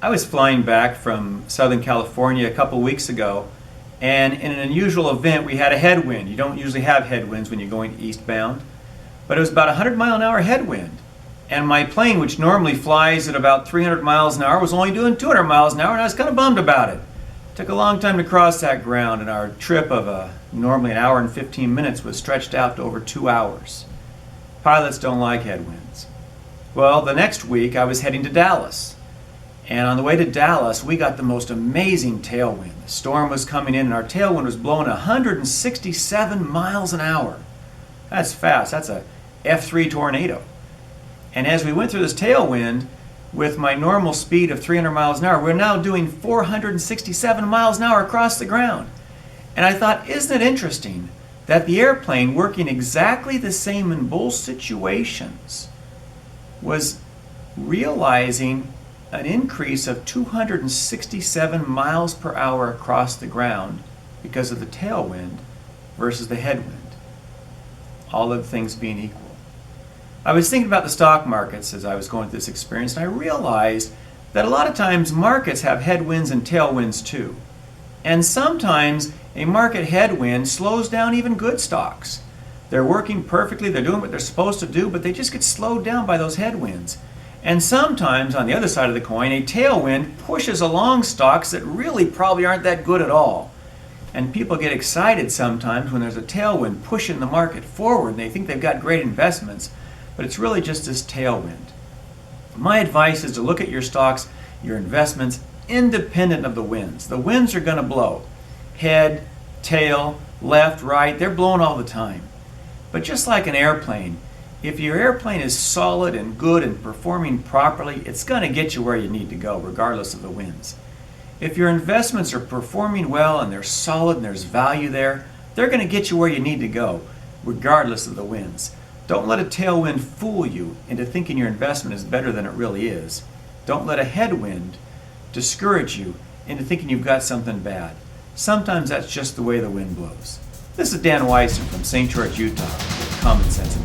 I was flying back from Southern California a couple weeks ago, and in an unusual event, we had a headwind. You don't usually have headwinds when you're going eastbound, but it was about a 100-mile-an-hour headwind. And my plane, which normally flies at about 300 miles an hour, was only doing 200 miles an hour, and I was kind of bummed about it. It took a long time to cross that ground, and our trip of normally an hour and 15 minutes was stretched out to over 2 hours. Pilots don't like headwinds. Well, the next week I was heading to Dallas. And on the way to Dallas, we got the most amazing tailwind. The storm was coming in, and our tailwind was blowing 167 miles an hour. That's fast. That's a F3 tornado. And as we went through this tailwind, with my normal speed of 300 miles an hour, we're now doing 467 miles an hour across the ground. And I thought, isn't it interesting that the airplane, working exactly the same in both situations, was realizing an increase of 267 miles per hour across the ground because of the tailwind versus the headwind, all other things being equal. I was thinking about the stock markets as I was going through this experience, and I realized that a lot of times markets have headwinds and tailwinds too. And sometimes a market headwind slows down even good stocks. They're working perfectly, they're doing what they're supposed to do, but they just get slowed down by those headwinds. And sometimes, on the other side of the coin, a tailwind pushes along stocks that really probably aren't that good at all. And people get excited sometimes when there's a tailwind pushing the market forward, and they think they've got great investments, but it's really just this tailwind. My advice is to look at your stocks, your investments, independent of the winds. The winds are going to blow. Head, tail, left, right, they're blowing all the time. But just like an airplane, if your airplane is solid and good and performing properly, it's going to get you where you need to go, regardless of the winds. If your investments are performing well and they're solid and there's value there, they're going to get you where you need to go, regardless of the winds. Don't let a tailwind fool you into thinking your investment is better than it really is. Don't let a headwind discourage you into thinking you've got something bad. Sometimes that's just the way the wind blows. This is Dan Wyson from St. George, Utah, with Common Sense.